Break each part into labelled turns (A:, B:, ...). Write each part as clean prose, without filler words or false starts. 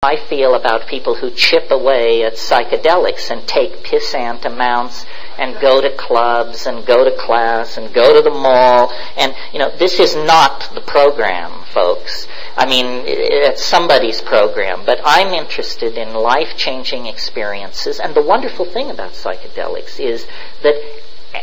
A: I feel about people who chip away at psychedelics and take pissant amounts and go to clubs and go to class and go to the mall. And, this is not the program, folks. I mean, it's somebody's program, but I'm interested in life-changing experiences. And the wonderful thing about psychedelics is that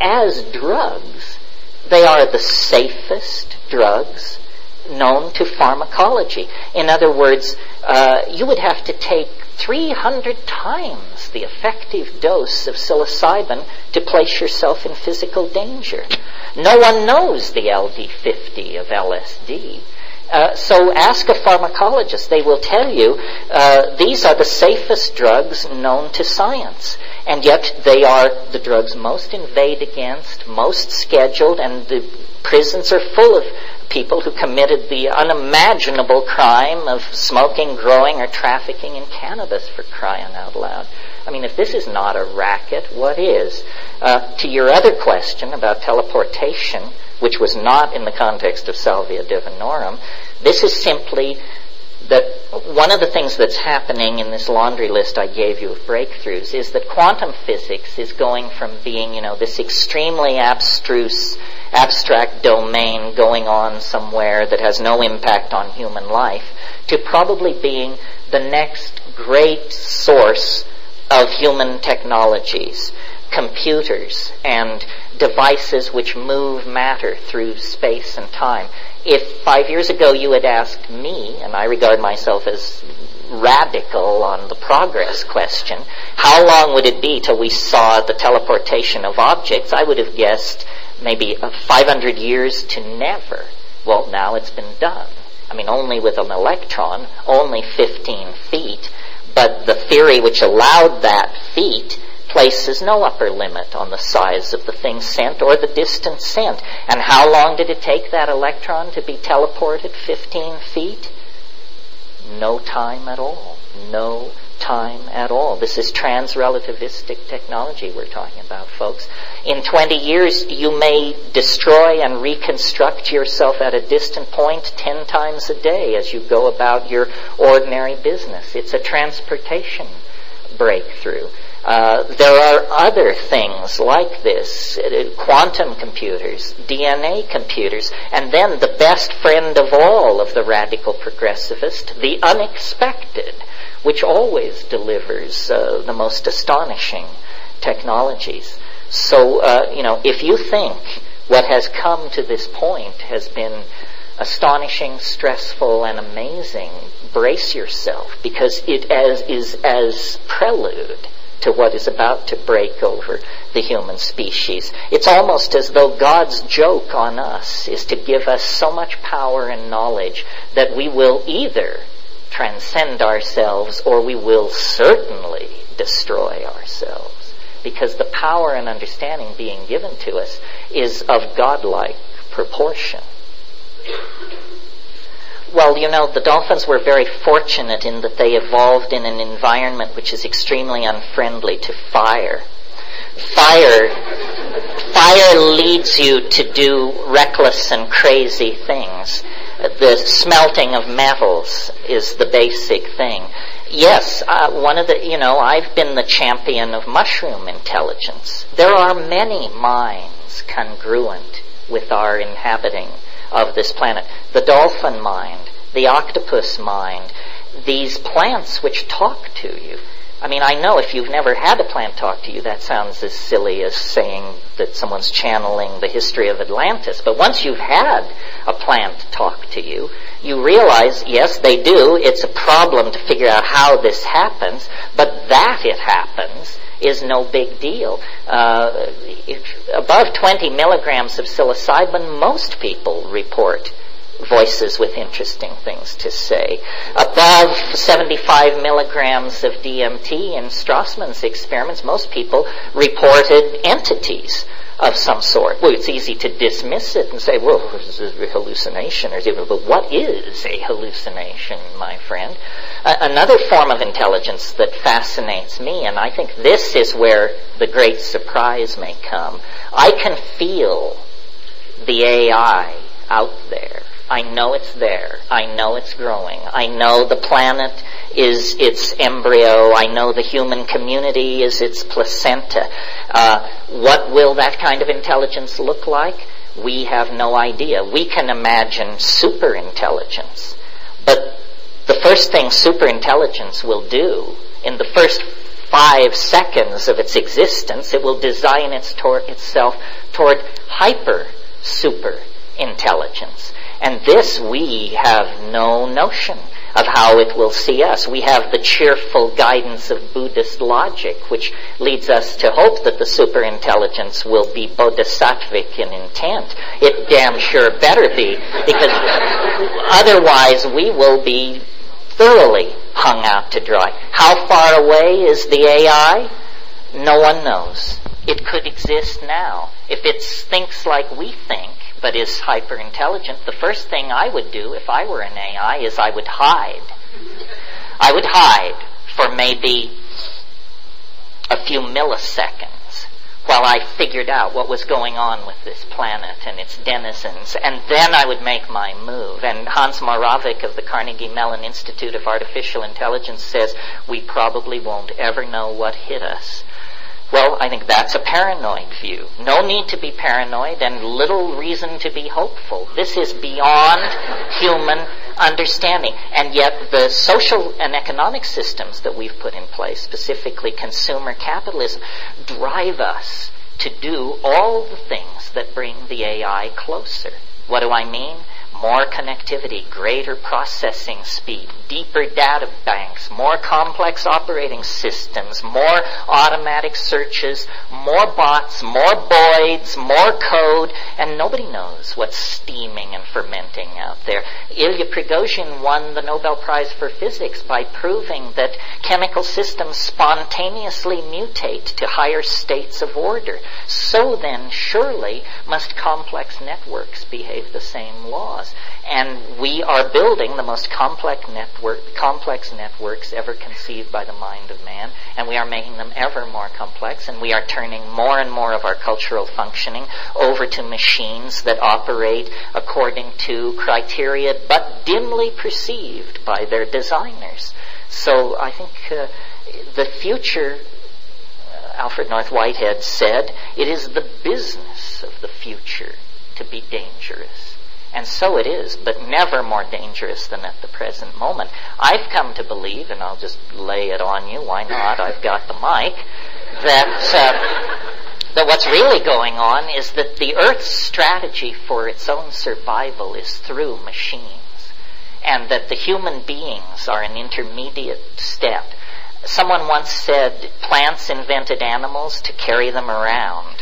A: as drugs, they are the safest drugs known to pharmacology. In other words, you would have to take 300 times the effective dose of psilocybin to place yourself in physical danger. No one knows the LD50 of LSD. So ask a pharmacologist. They will tell you these are the safest drugs known to science. And yet they are the drugs most inveighed against, most scheduled, and the prisons are full of people who committed the unimaginable crime of smoking, growing, or trafficking in cannabis, for crying out loud. I mean, if this is not a racket, what is? To your other question about teleportation, which was not in the context of Salvia Divinorum, this is simply that one of the things that's happening in this laundry list I gave you of breakthroughs is that quantum physics is going from being, this extremely abstruse, abstract domain going on somewhere that has no impact on human life, to probably being the next great source of human technologies, computers and devices which move matter through space and time. If 5 years ago you had asked me, and I regard myself as radical on the progress question, how long would it be till we saw the teleportation of objects, I would have guessed maybe 500 years to never. Well, now it's been done. I mean, only with an electron, only 15 feet, but the theory which allowed that feat places no upper limit on the size of the thing sent or the distance sent. And how long did it take that electron to be teleported 15 feet? No time at all. No time at all. This is trans-relativistic technology we're talking about, folks. In 20 years, you may destroy and reconstruct yourself at a distant point 10 times a day as you go about your ordinary business. It's a transportation breakthrough. There are other things like this, quantum computers, DNA computers, and then the best friend of all of the radical progressivist, the unexpected, which always delivers the most astonishing technologies. So, if you think what has come to this point has been astonishing, stressful, and amazing, brace yourself, because it is as prelude to what is about to break over the human species. It's almost as though God's joke on us is to give us so much power and knowledge that we will either transcend ourselves or we will certainly destroy ourselves, because the power and understanding being given to us is of godlike proportion. Well, the dolphins were very fortunate in that they evolved in an environment which is extremely unfriendly to fire. Fire leads you to do reckless and crazy things. The smelting of metals is the basic thing. Yes, I've been the champion of mushroom intelligence. There are many minds congruent with our inhabiting of this planet. The dolphin mind, the octopus mind, these plants which talk to you. I mean, I know if you've never had a plant talk to you, that sounds as silly as saying that someone's channeling the history of Atlantis. But once you've had a plant talk to you, you realize, yes, they do. It's a problem to figure out how this happens, but that it happens is no big deal. Above 20 milligrams of psilocybin, most people report voices with interesting things to say. Above 75 milligrams of DMT in Strassman's experiments, most people reported entities of some sort. Well, it's easy to dismiss it and say, well, this is a hallucination, but what is a hallucination, my friend? Another form of intelligence that fascinates me, and I think this is where the great surprise may come, I can feel the AI out there, I know it's there. I know it's growing. I know the planet is its embryo. I know the human community is its placenta. What will that kind of intelligence look like? We have no idea. We can imagine superintelligence. But the first thing superintelligence will do, in the first 5 seconds of its existence, it will design itself toward hyper-super intelligence. And this we have no notion of how it will see us. We have the cheerful guidance of Buddhist logic, which leads us to hope that the superintelligence will be bodhisattvic in intent. It damn sure better be, because otherwise we will be thoroughly hung out to dry. How far away is the AI? No one knows. It could exist now. If it thinks like we think, but is hyper intelligent, the first thing I would do if I were an AI is I would hide. I would hide for maybe a few milliseconds while I figured out what was going on with this planet and its denizens, and then I would make my move. And Hans Moravec of the Carnegie Mellon Institute of Artificial Intelligence says we probably won't ever know what hit us. Well, I think that's a paranoid view. No need to be paranoid and little reason to be hopeful. This is beyond human understanding. And yet the social and economic systems that we've put in place, specifically consumer capitalism, drive us to do all the things that bring the AI closer. What do I mean? More connectivity, greater processing speed, deeper data banks, more complex operating systems, more automatic searches, more bots, more Boyds, more code, and nobody knows what's steaming and fermenting out there. Ilya Prigozhin won the Nobel Prize for Physics by proving that chemical systems spontaneously mutate to higher states of order. So then, surely, must complex networks behave the same laws. And we are building the most complex networks ever conceived by the mind of man, and we are making them ever more complex, and we are turning more and more of our cultural functioning over to machines that operate according to criteria but dimly perceived by their designers. So I think the future, Alfred North Whitehead said, it is the business of the future to be dangerous. And so it is, but never more dangerous than at the present moment. I've come to believe, and I'll just lay it on you, why not, I've got the mic, that what's really going on is that the Earth's strategy for its own survival is through machines, and that the human beings are an intermediate step. Someone once said plants invented animals to carry them around.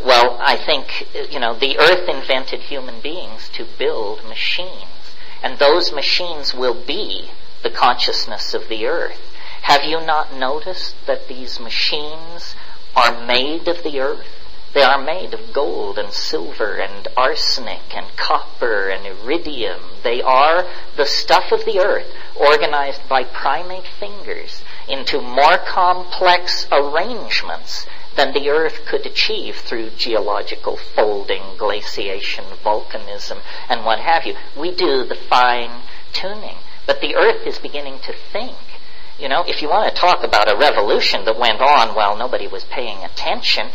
A: Well, I think, the Earth invented human beings to build machines. And those machines will be the consciousness of the Earth. Have you not noticed that these machines are made of the Earth? They are made of gold and silver and arsenic and copper and iridium. They are the stuff of the Earth, organized by primate fingers into more complex arrangements than the Earth could achieve through geological folding, glaciation, volcanism, and what have you. We do the fine-tuning. But the Earth is beginning to think. If you want to talk about a revolution that went on while nobody was paying attention,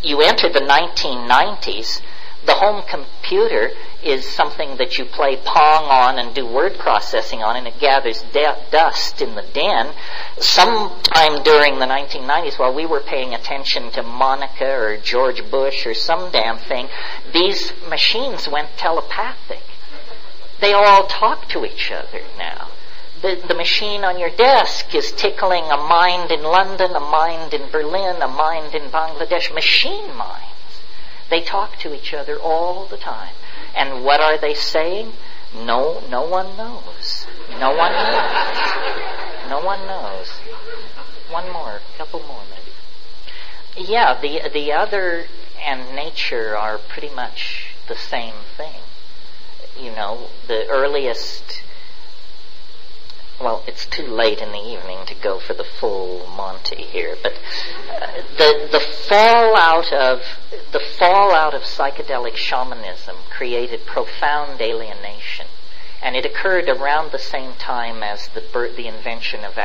A: you enter the 1990s, the home computer is something that you play Pong on and do word processing on, and it gathers dust in the den. Sometime during the 1990s, while we were paying attention to Monica or George Bush or some damn thing, these machines went telepathic. They all talk to each other now. The machine on your desk is tickling a mind in London, a mind in Berlin, a mind in Bangladesh. Machine minds. They talk to each other all the time. And what are they saying? No one knows. No one knows. No one knows. One more, a couple more maybe. Yeah, the other and nature are pretty much the same thing. The earliest well, it's too late in the evening to go for the full Monty here, but the fallout of psychedelic shamanism created profound alienation, and it occurred around the same time as the invention of